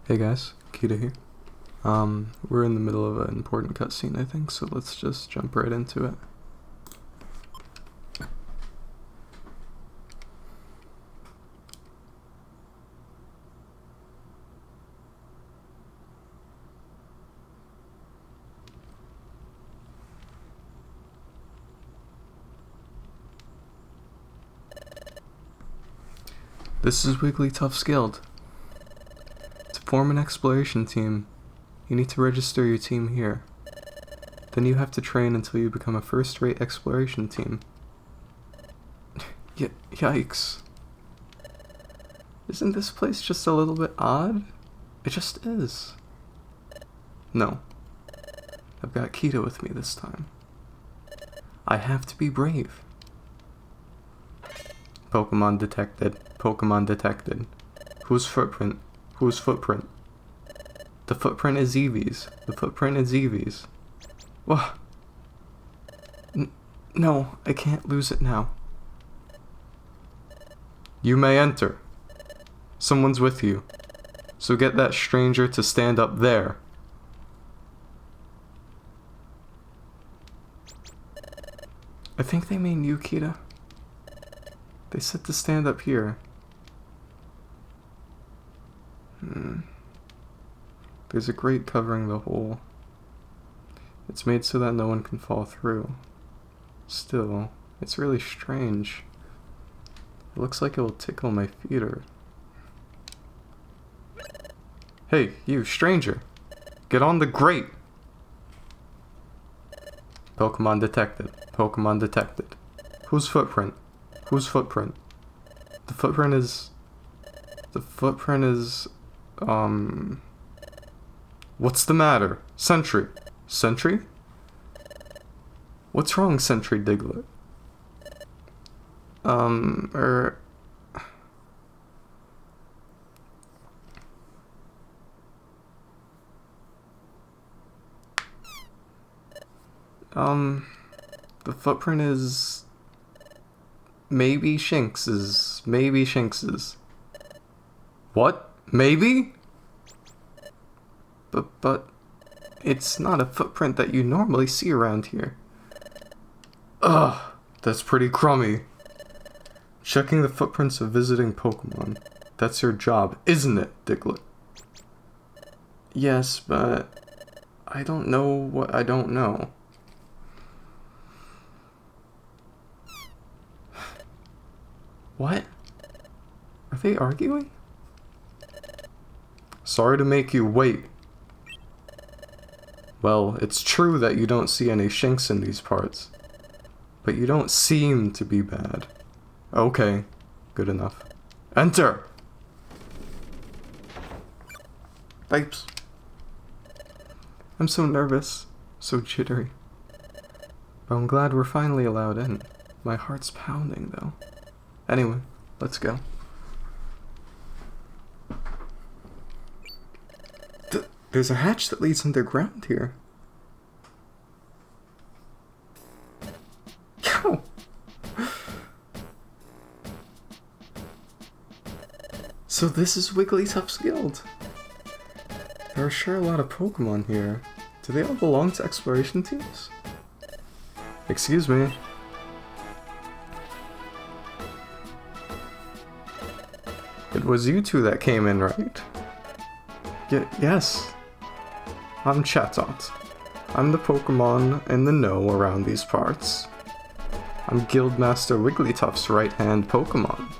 Hey guys, Kita here. We're in the middle of an important cutscene, I think, so let's just jump right into it. This is Wigglytuff's guild. To form an exploration team, you need to register your team here. Then you have to train until you become a first-rate exploration team. Yikes. Isn't this place just a little bit odd? It just is. No. I've got Kita with me this time. I have to be brave. Pokémon detected. Pokémon detected. Whose footprint? Whose footprint? The footprint is Eevee's. The footprint is Eevee's. What? No, I can't lose it now. You may enter. Someone's with you. So get that stranger to stand up there. I think they mean you, Kita. They said to stand up here. There's a grate covering the hole. It's made so that no one can fall through. Still, it's really strange. It looks like it will tickle my feet or... Hey, you, stranger! Get on the grate! Pokémon detected. Pokémon detected. Whose footprint? Whose footprint? The footprint is... What's the matter? Sentry. Sentry? What's wrong, Sentry Diglett? The footprint is... Maybe Shinx's. Maybe Shinx's. What? Maybe? But... It's not a footprint that you normally see around here. Ugh, that's pretty crummy. Checking the footprints of visiting Pokémon. That's your job, isn't it, Diglett? Yes, but... I don't know what I don't know. What? Are they arguing? Sorry to make you wait. Well, it's true that you don't see any Shinx in these parts. But you don't seem to be bad. Okay, good enough. Enter! Thanks. I'm so nervous, so jittery. But I'm glad we're finally allowed in. My heart's pounding, though. Anyway, let's go. There's a hatch that leads underground here. Yo! So this is Wigglytuff's guild. There are sure a lot of Pokemon here. Do they all belong to exploration teams? Excuse me. It was you two that came in, right? Yes. I'm Chatot. I'm the Pokemon in the know around these parts. I'm Guildmaster Wigglytuff's right-hand Pokemon.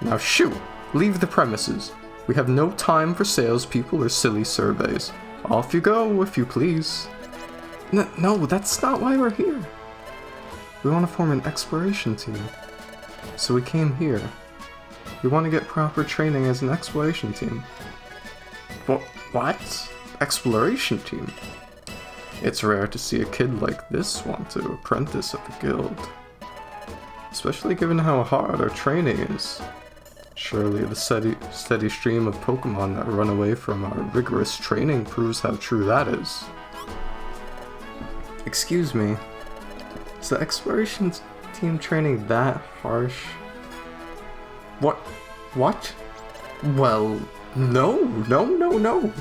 Now shoo! Leave the premises. We have no time for salespeople or silly surveys. Off you go, if you please. No, that's not why we're here. We want to form an exploration team. So we came here. We want to get proper training as an exploration team. What? Exploration team? It's rare to see a kid like this want to apprentice at the guild. Especially given how hard our training is. Surely the steady stream of Pokemon that run away from our rigorous training proves how true that is. Excuse me. Is the exploration team training that harsh? What? Well, No, no, no, no!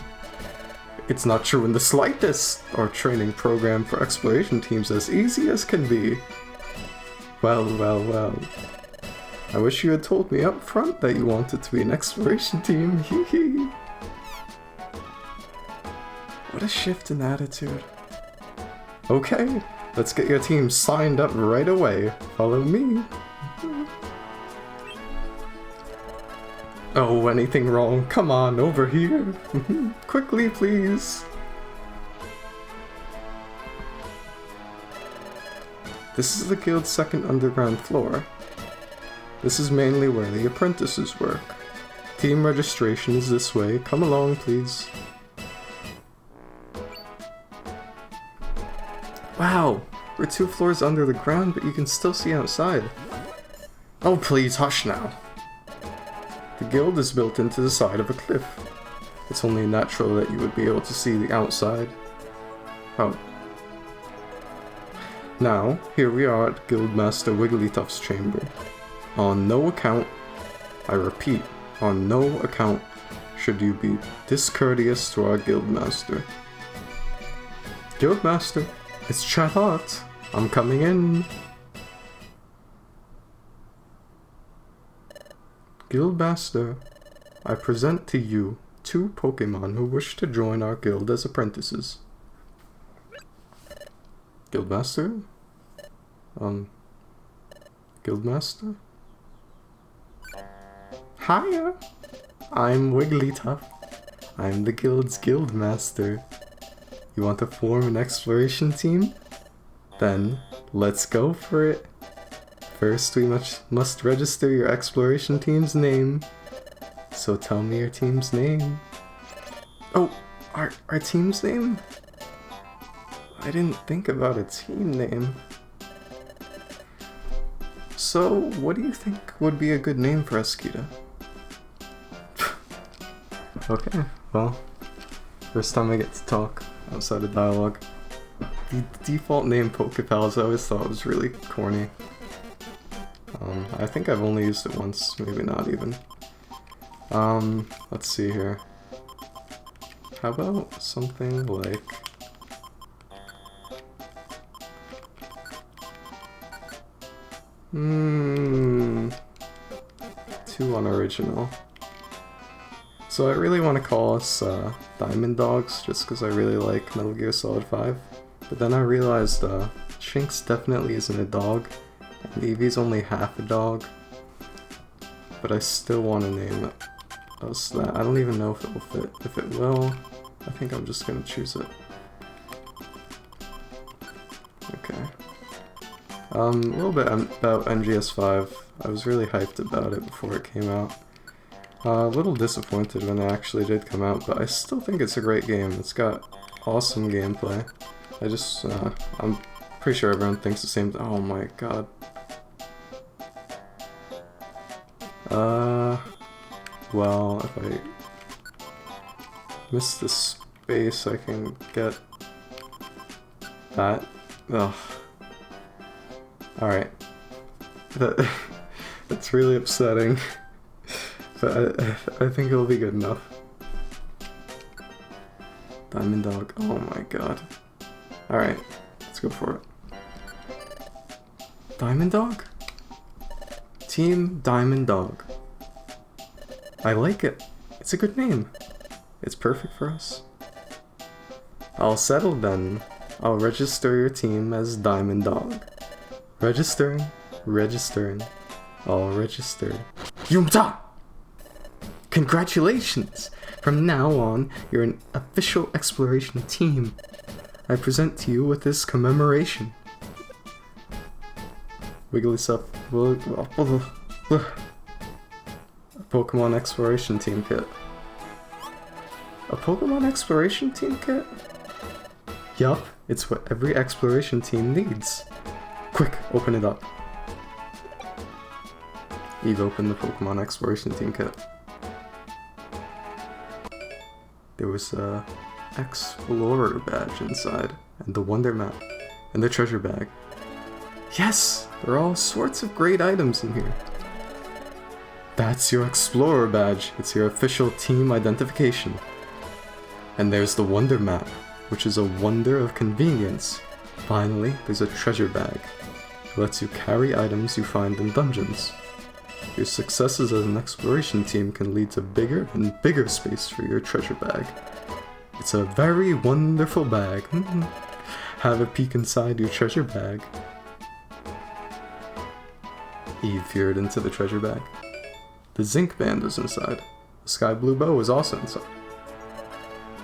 It's not true in the slightest! Our training program for exploration teams as easy as can be. Well, well, well. I wish you had told me up front that you wanted to be an exploration team, hee hee. What a shift in attitude. Okay, let's get your team signed up right away. Follow me. Oh, anything wrong? Come on, over here. Quickly, please. This is the guild's second underground floor. This is mainly where the apprentices work. Team registration is this way. Come along, please. Wow, we're 2 floors under the ground, but you can still see outside. Oh, please, hush now. The guild is built into the side of a cliff. It's only natural that you would be able to see the outside. Oh. Now, here we are at Guildmaster Wigglytuff's chamber. On no account, I repeat, on no account should you be discourteous to our Guildmaster. Guildmaster, it's Charlotte. I'm coming in. Guildmaster, I present to you 2 Pokémon who wish to join our guild as apprentices. Guildmaster? Guildmaster? Hiya! I'm Wigglytuff. I'm the guild's Guildmaster. You want to form an exploration team? Then, let's go for it. First, we must register your exploration team's name. So tell me your team's name. Oh, our team's name? I didn't think about a team name. So, what do you think would be a good name for Eskita? Okay, well, first time I get to talk outside of dialogue. The default name Pokepals I always thought was really corny. I think I've only used it once, maybe not even. Let's see here. How about something like... too unoriginal. So I really want to call us Diamond Dogs, just because I really like Metal Gear Solid 5. But then I realized Shinx definitely isn't a dog, and Eevee's only half a dog. But I still want to name us that. I don't even know if it will fit. If it will, I think I'm just going to choose it. Okay. A little bit about MGS5. I was really hyped about it before it came out. A little disappointed when it actually did come out, but I still think it's a great game. It's got awesome gameplay. I'm pretty sure everyone thinks the same thing. Oh my god. Well, if I miss the space, I can get that. Ugh. Alright. That's really upsetting. But I think it'll be good enough. Diamond Dog. Oh my god. Alright, let's go for it. Diamond Dog? Team Diamond Dog. I like it. It's a good name. It's perfect for us. All settled then. I'll register your team as Diamond Dog. Registering. All registered. Yumta! Congratulations! From now on, you're an official exploration team. I present to you with this commemoration. Wigglytuff. A Pokemon Exploration Team Kit. A Pokemon Exploration Team Kit? Yup, it's what every exploration team needs. Quick, open it up. Eve opened the Pokemon Exploration Team Kit. There was a Explorer badge inside, and the Wonder Map, and the treasure bag. Yes! There are all sorts of great items in here. That's your Explorer badge. It's your official team identification. And there's the Wonder Map, which is a wonder of convenience. Finally, there's a treasure bag. It lets you carry items you find in dungeons. Your successes as an exploration team can lead to bigger and bigger space for your treasure bag. It's a very wonderful bag. Have a peek inside your treasure bag. Eve peered into the treasure bag. The zinc band was inside. The sky blue bow was also inside.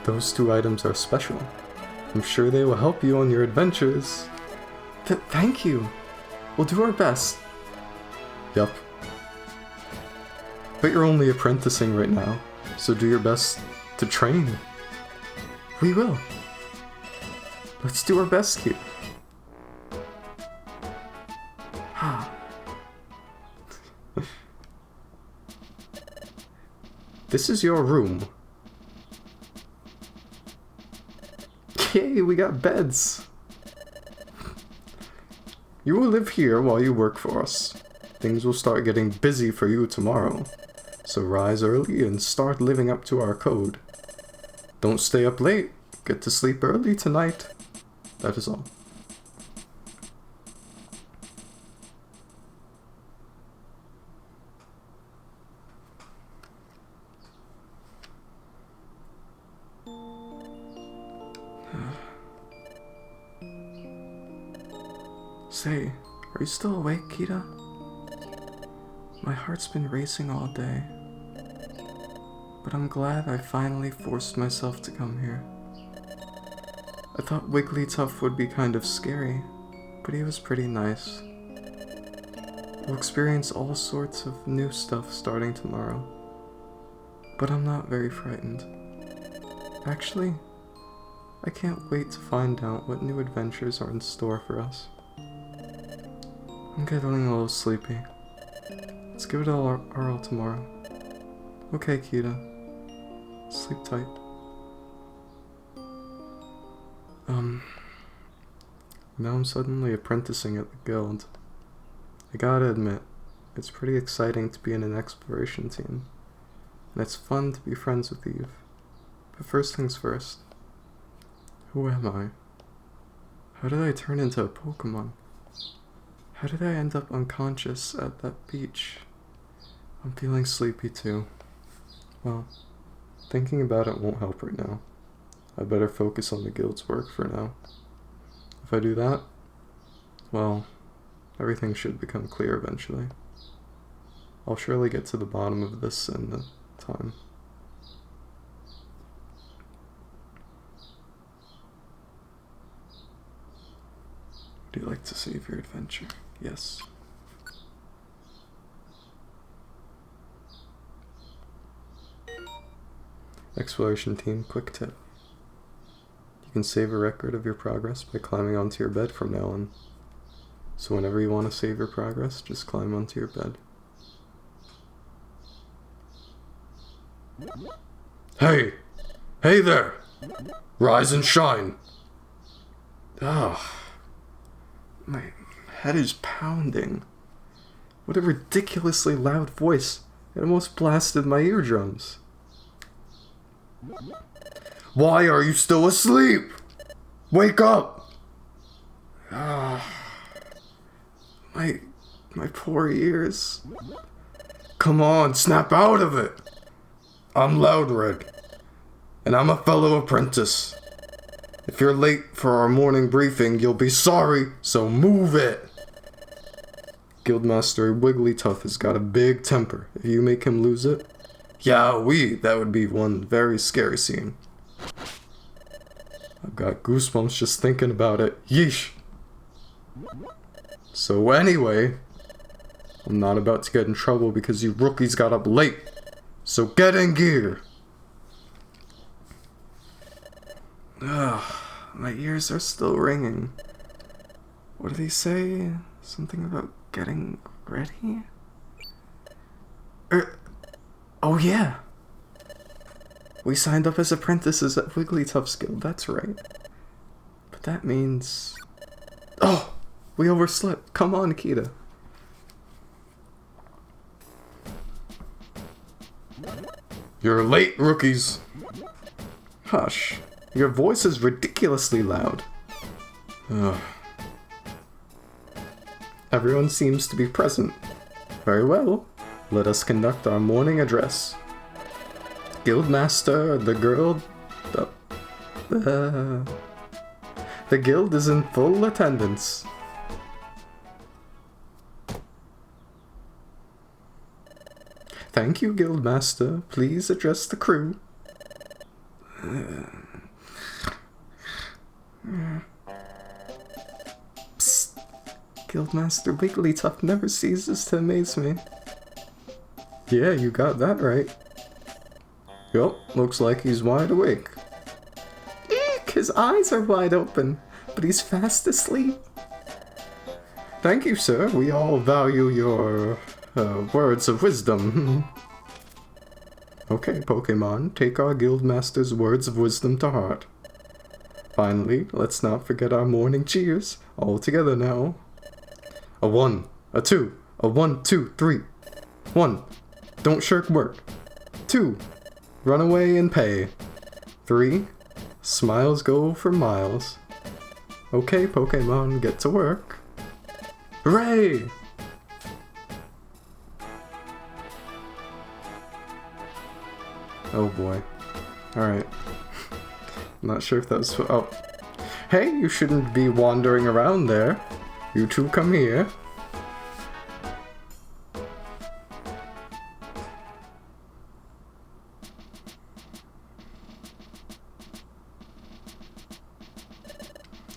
Those two items are special. I'm sure they will help you on your adventures. Thank you. We'll do our best. Yup. But you're only apprenticing right now, so do your best to train. We will. Let's do our best, kid. This is your room. Yay, we got beds. You will live here while you work for us. Things will start getting busy for you tomorrow. So rise early and start living up to our code. Don't stay up late. Get to sleep early tonight. That is all. Say, are you still awake, Kita? My heart's been racing all day. But I'm glad I finally forced myself to come here. I thought Wigglytuff would be kind of scary, but he was pretty nice. We'll experience all sorts of new stuff starting tomorrow. But I'm not very frightened. Actually, I can't wait to find out what new adventures are in store for us. I'm getting a little sleepy. Let's give it our all tomorrow. Okay, Kita. Sleep tight. Now I'm suddenly apprenticing at the guild. I gotta admit, it's pretty exciting to be in an exploration team. And it's fun to be friends with Eve. But first things first. Who am I? How did I turn into a Pokémon? How did I end up unconscious at that beach? I'm feeling sleepy too. Well, thinking about it won't help right now. I better focus on the guild's work for now. If I do that, well, everything should become clear eventually. I'll surely get to the bottom of this in the time. Would you like to save your adventure? Yes. Exploration team, quick tip. You can save a record of your progress by climbing onto your bed from now on. So whenever you want to save your progress, just climb onto your bed. Hey! Hey there! Rise and shine! My head is pounding. What a ridiculously loud voice. It almost blasted my eardrums. Why are you still asleep? Wake up! My poor ears. Come on, snap out of it! I'm Loudred, and I'm a fellow apprentice. If you're late for our morning briefing, you'll be sorry, so move it! Guildmaster Wigglytuff has got a big temper. If you make him lose it, that would be one very scary scene. I've got goosebumps just thinking about it. Yeesh! So anyway, I'm not about to get in trouble because you rookies got up late. So get in gear! My ears are still ringing. What did he say? Something about getting ready? Oh yeah! We signed up as apprentices at Wigglytuff's guild, that's right. But that means... Oh! We overslept. Come on, Kita. You're late, rookies. Hush. Your voice is ridiculously loud. Ugh. Everyone seems to be present. Very well. Let us conduct our morning address. Guildmaster, the guild is in full attendance. Thank you, Guildmaster. Please address the crew. Psst. Guildmaster Wigglytuff never ceases to amaze me. Yeah, you got that right. Yup, looks like he's wide awake. Eek, his eyes are wide open, but he's fast asleep. Thank you, sir. We all value your words of wisdom. Okay, Pokémon, take our Guildmaster's words of wisdom to heart. Finally, let's not forget our morning cheers. All together now. A 1, a 2, a 1, 2, 3. 1. Don't shirk work. 2. Run away and pay. 3. Smiles go for miles. Okay, Pokémon, get to work. Hooray! Oh boy. Alright. I'm not sure if that was... Oh. Hey, you shouldn't be wandering around there. You two come here.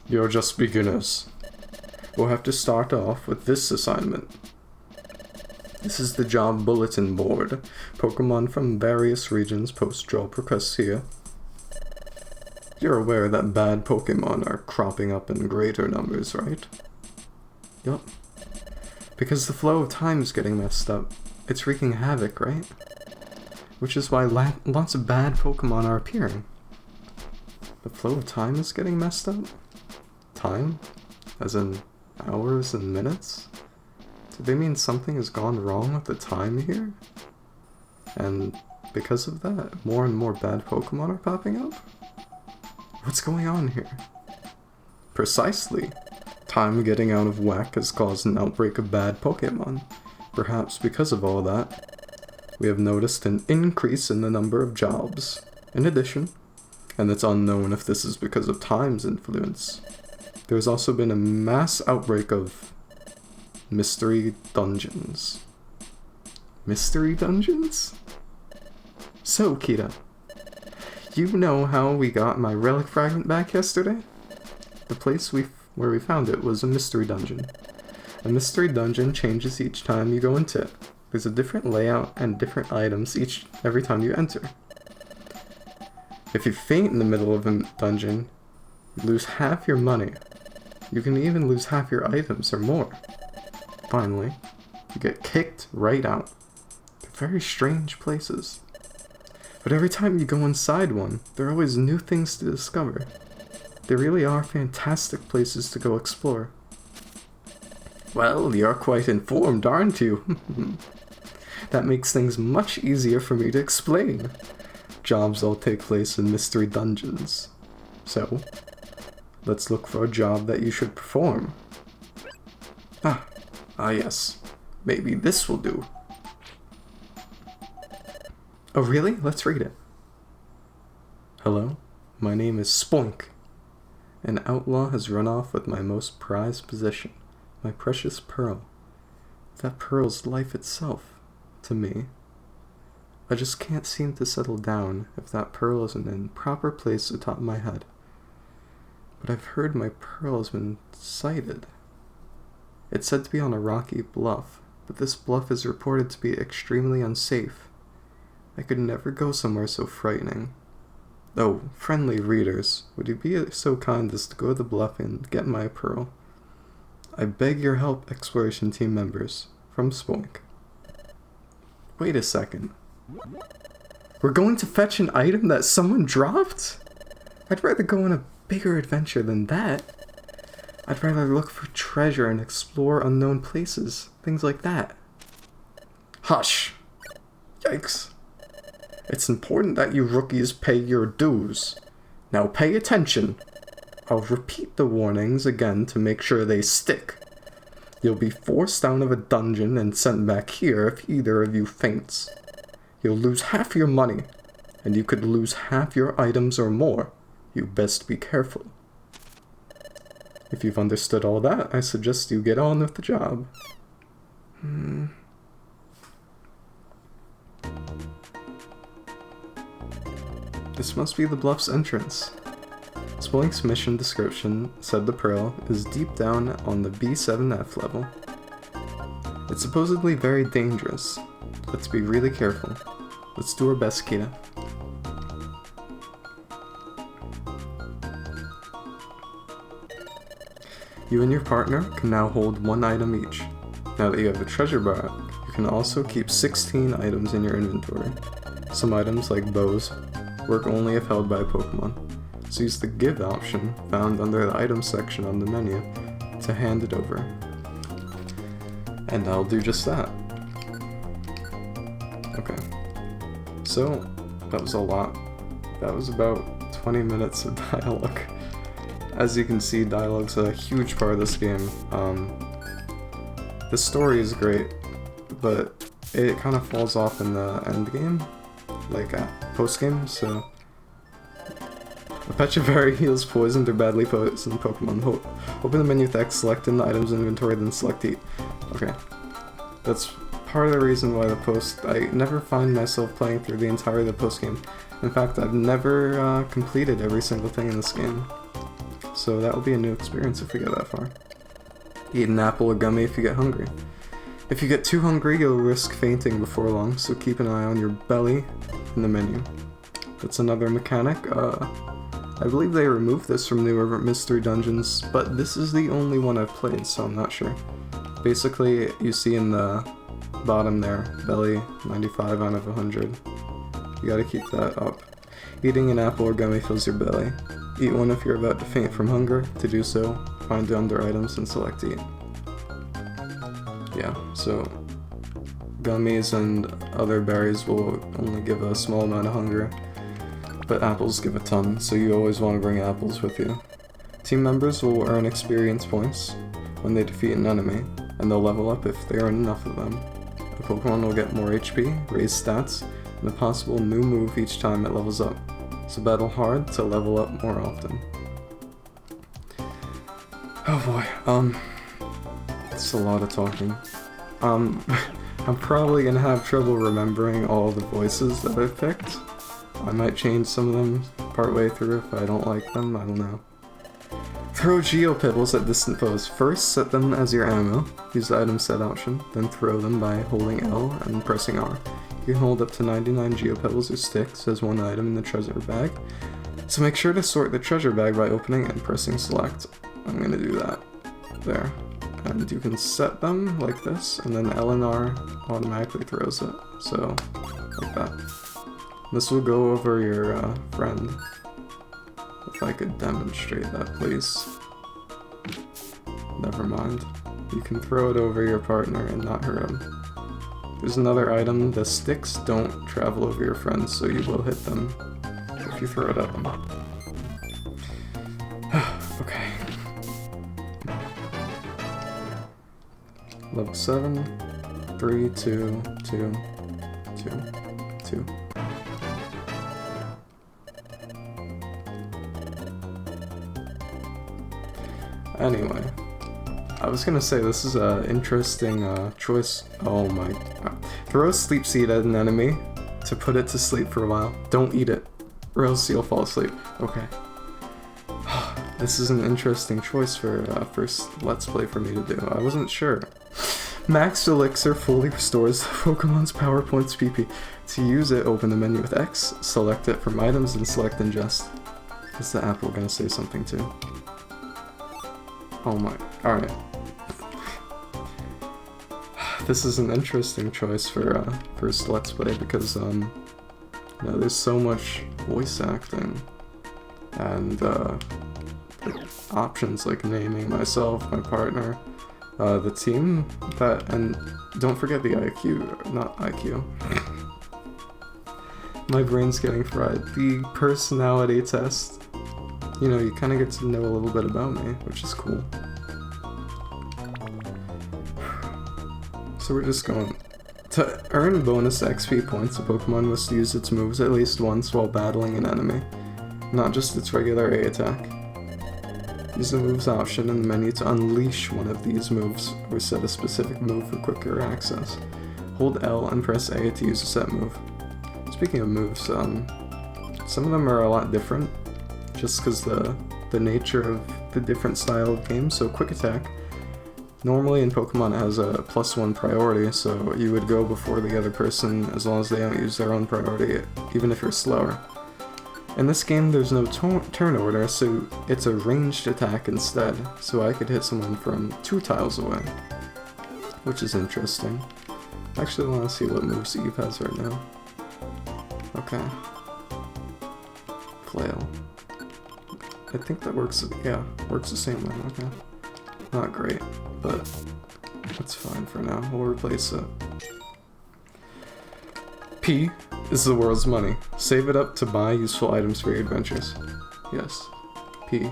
You're just beginners. We'll have to start off with this assignment. This is the job bulletin board. Pokémon from various regions post job requests here. You're aware that bad Pokémon are cropping up in greater numbers, right? Yup. Because the flow of time is getting messed up. It's wreaking havoc, right? Which is why lots of bad Pokémon are appearing. The flow of time is getting messed up? Time? As in hours and minutes? Do they mean something has gone wrong with the time here? And because of that, more and more bad Pokémon are popping up? What's going on here? Precisely. Time getting out of whack has caused an outbreak of bad Pokémon. Perhaps because of all that, we have noticed an increase in the number of jobs. In addition, and it's unknown if this is because of time's influence, there's also been a mass outbreak of mystery dungeons. Mystery dungeons? So, Kita, you know how we got my relic fragment back yesterday? The place where we found it was a mystery dungeon. A mystery dungeon changes each time you go into it. There's a different layout and different items every time you enter. If you faint in the middle of a dungeon, you lose half your money. You can even lose half your items or more. Finally, you get kicked right out. They're very strange places. But every time you go inside one, there are always new things to discover. They really are fantastic places to go explore. Well, you're quite informed, aren't you? That makes things much easier for me to explain. Jobs all take place in mystery dungeons. So, let's look for a job that you should perform. Ah yes. Maybe this will do. Oh really? Let's read it. Hello, my name is Spoink. An outlaw has run off with my most prized possession, my precious pearl. That pearl's life itself, to me. I just can't seem to settle down if that pearl isn't in proper place atop my head. But I've heard my pearl has been sighted. It's said to be on a rocky bluff, but this bluff is reported to be extremely unsafe. I could never go somewhere so frightening. Oh, friendly readers, would you be so kind as to go to the bluff and get my pearl? I beg your help, exploration team members. From Spoink. Wait a second. We're going to fetch an item that someone dropped? I'd rather go on a bigger adventure than that. I'd rather look for treasure and explore unknown places. Things like that. Hush! Yikes. It's important that you rookies pay your dues. Now pay attention. I'll repeat the warnings again to make sure they stick. You'll be forced out of a dungeon and sent back here if either of you faints. You'll lose half your money, and you could lose half your items or more. You best be careful. If you've understood all that, I suggest you get on with the job. This must be the Bluff's entrance. Spoink's mission description, said the Pearl, is deep down on the B7F level. It's supposedly very dangerous. Let's be really careful. Let's do our best, Kita. You and your partner can now hold 1 item each. Now that you have the treasure bar, you can also keep 16 items in your inventory. Some items, like bows, work only if held by a Pokemon. So use the give option found under the item section on the menu to hand it over. And I'll do just that. Okay. So, that was a lot. That was about 20 minutes of dialogue. As you can see, dialogue's a huge part of this game. The story is great, but it kind of falls off in the end game, like post game, so a Petriberry heals poisoned or badly poisoned Pokemon. Open the menu with X, select in the items inventory, then select Eat. Okay. That's part of the reason why I never find myself playing through the entirety of the post game. In fact, I've never completed every single thing in this game. So that will be a new experience if we get that far. Eat an apple or gummy if you get hungry. If you get too hungry, you'll risk fainting before long, so keep an eye on your belly in the menu. That's another mechanic. I believe they removed this from newer mystery dungeons, but this is the only one I've played, so I'm not sure. Basically, you see in the bottom there, belly 95 out of 100. You gotta keep that up. Eating an apple or gummy fills your belly. Eat one if you're about to faint from hunger. To do so, find the under items and select Eat. Yeah, so gummies and other berries will only give a small amount of hunger, but apples give a ton, so you always want to bring apples with you. Team members will earn experience points when they defeat an enemy, and they'll level up if they earn enough of them. A Pokemon will get more HP, raise stats, and a possible new move each time it levels up, so battle hard to level up more often. Oh boy, it's a lot of talking. I'm probably gonna have trouble remembering all the voices that I've picked. I might change some of them partway through if I don't like them, I don't know. Throw Geopebbles at distant foes. First, set them as your ammo. Use the item set option, then throw them by holding L and pressing R. You can hold up to 99 Geopebbles or sticks as one item in the treasure bag. So make sure to sort the treasure bag by opening and pressing select. I'm gonna do that. There. And you can set them like this, and then L and R automatically throws it. So, like that. This will go over your friend. If I could demonstrate that, please. Never mind. You can throw it over your partner and not hurt him. There's another item, the sticks don't travel over your friends, so you will hit them if you throw it at them. Okay. Level 7, 3, 2, 2, 2, 2. Anyway, I was gonna say this is an interesting choice. Oh my god. Throw a sleep seed at an enemy to put it to sleep for a while. Don't eat it, or else you'll fall asleep. Okay. This is an interesting choice for first Let's Play for me to do. I wasn't sure. Max Elixir fully restores the Pokemon's power points PP. To use it, open the menu with X, select it from items, and select Ingest. Is the apple gonna say something too? Oh my, alright. This is an interesting choice for first Let's Play because, you know, there's so much voice acting and options like naming myself, my partner, the team, and don't forget the IQ, not IQ. My brain's getting fried. The personality test. You know, you kind of get to know a little bit about me, which is cool. So we're just going... To earn bonus XP points, a Pokemon must use its moves at least once while battling an enemy, not just its regular A attack. Use the moves option in the menu to unleash one of these moves, or set a specific move for quicker access. Hold L and press A to use a set move. Speaking of moves, some of them are a lot different, just because the nature of the different style of games. So quick attack, normally in Pokemon it has a +1 priority, so you would go before the other person as long as they don't use their own priority, even if you're slower. In this game there's no turn order, so it's a ranged attack instead, so I could hit someone from 2 tiles away, which is interesting. I actually want to see what moves Eve has right now. Okay. Flail. I think that works, yeah, works the same way, okay. Not great, but that's fine for now. We'll replace it. P is the world's money. Save it up to buy useful items for your adventures. Yes. P.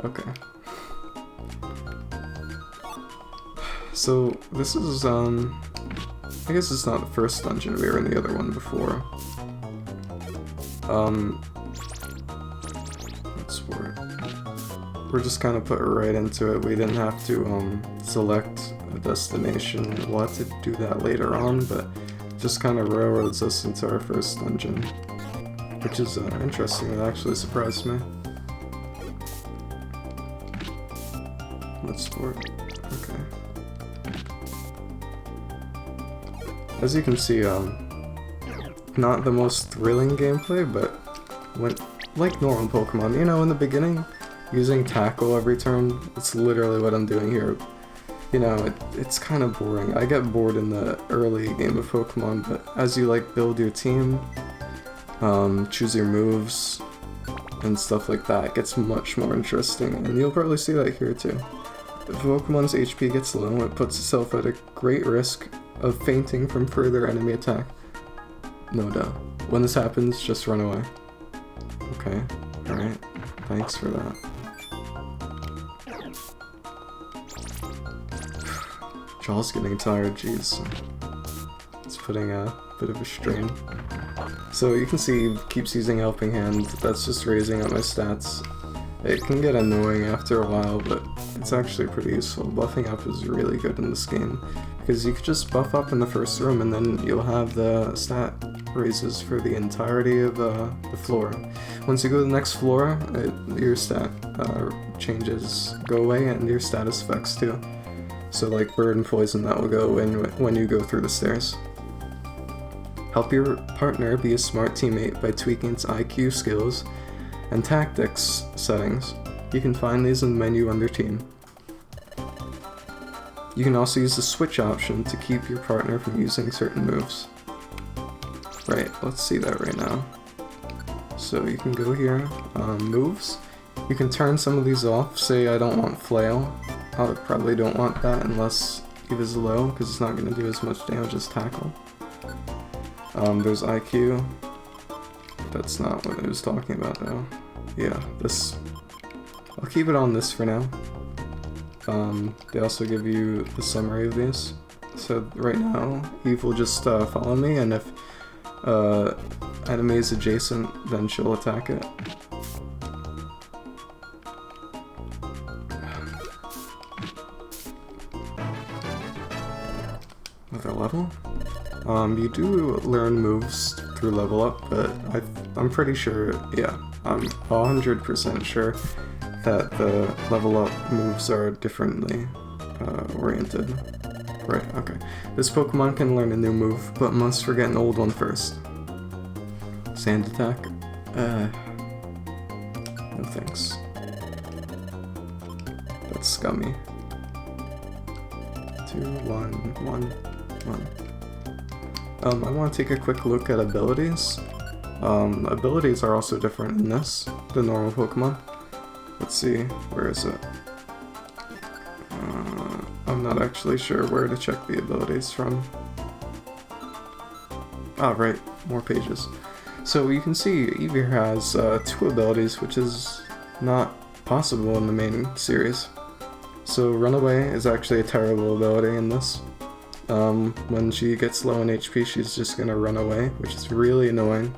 Okay. So, this is, I guess it's not the first dungeon, we were in the other one before. Let's work. We're just kind of put right into it. We didn't have to, select a destination. We'll have to do that later on, but just kind of railroads us into our first dungeon. Which is, interesting. It actually surprised me. Let's work. Okay. As you can see, not the most thrilling gameplay, but like normal Pokemon, you know, in the beginning, using Tackle every turn, it's literally what I'm doing here. You know, it's kind of boring. I get bored in the early game of Pokemon, but as you, like, build your team, choose your moves, and stuff like that, it gets much more interesting, and you'll probably see that here too. If Pokemon's HP gets low, it puts itself at a great risk of fainting from further enemy attack. No doubt. When this happens, just run away. Okay, alright. Thanks for that. Jaw's getting tired, jeez. It's putting a bit of a strain. So you can see he keeps using Helping Hand. That's just raising up my stats. It can get annoying after a while, but it's actually pretty useful. Buffing up is really good in this game, because you could just buff up in the first room and then you'll have the stat raises for the entirety of the floor. Once you go to the next floor, your stat changes go away, and your status effects too. So like Bird and Poison, that will go when you go through the stairs. Help your partner be a smart teammate by tweaking its IQ, skills, and tactics settings. You can find these in the menu under Team. You can also use the switch option to keep your partner from using certain moves. Right, let's see that right now. So you can go here, moves. You can turn some of these off. Say I don't want Flail. I probably don't want that unless Eve is low, because it's not going to do as much damage as Tackle. There's IQ. That's not what I was talking about though. Yeah, this. I'll keep it on this for now. They also give you the summary of these. So right now, Eve will just follow me, and if enemy is adjacent, then she'll attack it. With a level? You do learn moves through level up, but I'm pretty sure, yeah, I'm 100% sure that the level up moves are differently oriented. Right, okay. This Pokemon can learn a new move, but must forget an old one first. Sand attack? No thanks. That's scummy. 2, 1, 1, 1. I want to take a quick look at abilities. Abilities are also different in this than normal Pokemon. Let's see, where is it? I'm not actually sure where to check the abilities from. Ah, right, more pages. So you can see Eevee has 2 abilities, which is not possible in the main series. So Runaway is actually a terrible ability in this. When she gets low in HP, she's just gonna run away, which is really annoying.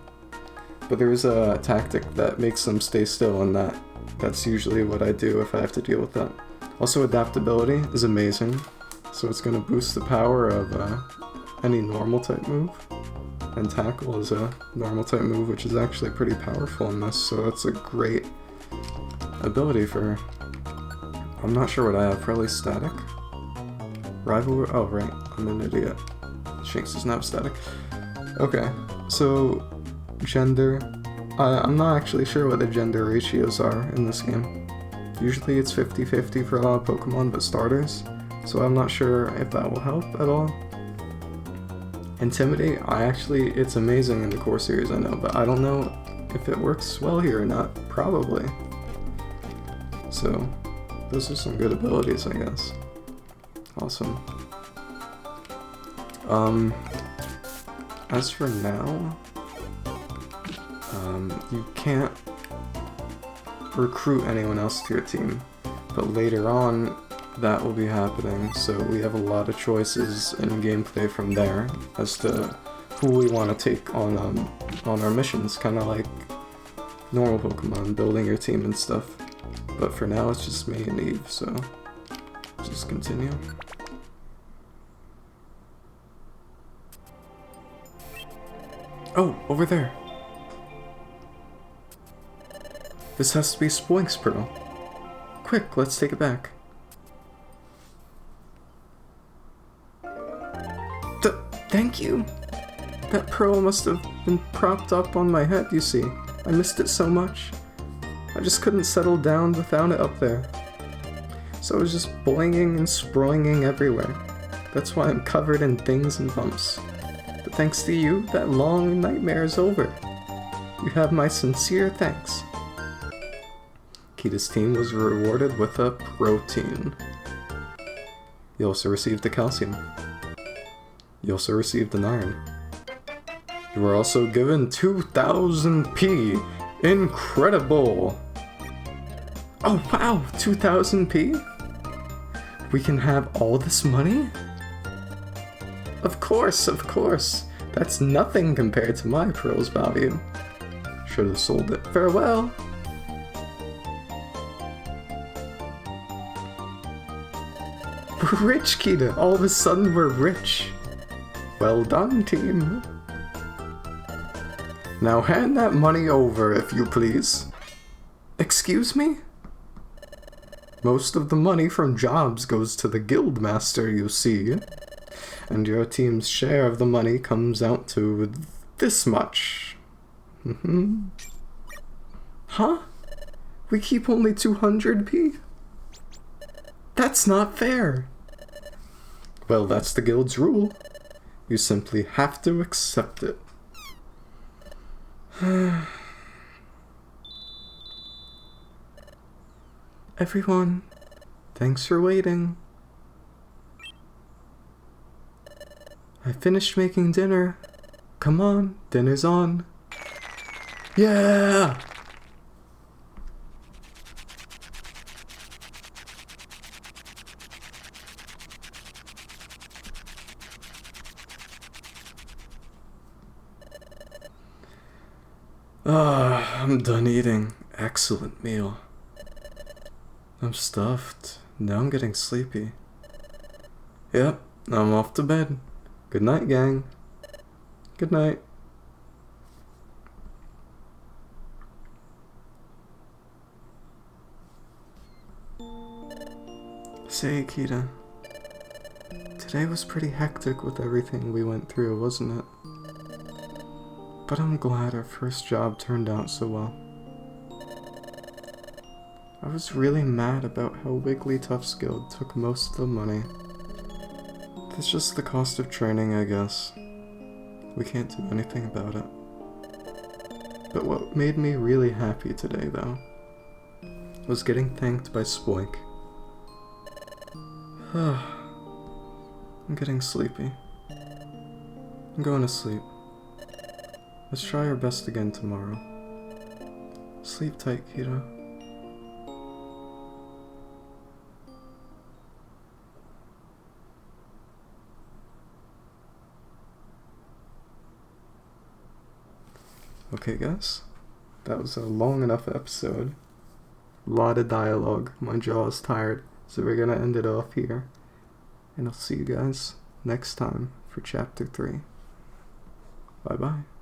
But there's a tactic that makes them stay still, and that's usually what I do if I have to deal with that. Also, adaptability is amazing, so it's gonna boost the power of any normal type move. And Tackle is a normal type move, which is actually pretty powerful in this, so that's a great ability for her. I'm not sure what I have, probably Static? Rival, oh right, I'm an idiot. Shinx doesn't have Static. Okay, so gender, I'm not actually sure what the gender ratios are in this game. Usually it's 50-50 for a lot of Pokemon, but starters, so I'm not sure if that will help at all. Intimidate, it's amazing in the core series, I know, but I don't know if it works well here or not. Probably. So, those are some good abilities, I guess. Awesome. As for now, you can't recruit anyone else to your team, but later on, that will be happening, so we have a lot of choices in gameplay from there as to who we want to take on our missions, kind of like normal Pokemon, building your team and stuff. But for now, it's just me and Eve, so just continue. Oh, over there! This has to be Spoink's Pearl. Quick, let's take it back. Thank you! That pearl must have been propped up on my head, you see. I missed it so much. I just couldn't settle down without it up there. So it was just boinging and sproinging everywhere. That's why I'm covered in dings and bumps. But thanks to you, that long nightmare is over. You have my sincere thanks. Kita's team was rewarded with a protein. You also received the calcium. You also received an iron. You were also given 2000 P. Incredible! Oh wow, 2000 P? We can have all this money? Of course, of course. That's nothing compared to my pearl's value. Should have sold it. Farewell! We're rich, Kita! All of a sudden we're rich! Well done, team! Now hand that money over, if you please. Excuse me? Most of the money from jobs goes to the Guildmaster, you see. And your team's share of the money comes out to this much. Huh? We keep only 200 P? That's not fair! Well, that's the Guild's rule. You simply have to accept it. Everyone, thanks for waiting. I finished making dinner. Come on, dinner's on. Yeah! I'm done eating. Excellent meal. I'm stuffed. Now I'm getting sleepy. Yep, I'm off to bed. Good night, gang. Good night. Say, Kita. Today was pretty hectic with everything we went through, wasn't it? But I'm glad our first job turned out so well. I was really mad about how Wigglytuff's guild took most of the money. That's just the cost of training, I guess. We can't do anything about it. But what made me really happy today, though, was getting thanked by Spoink. I'm getting sleepy. I'm going to sleep. Let's try our best again tomorrow. Sleep tight, Kita. Okay, guys. That was a long enough episode. A lot of dialogue. My jaw is tired. So we're gonna end it off here. And I'll see you guys next time for Chapter 3. Bye-bye.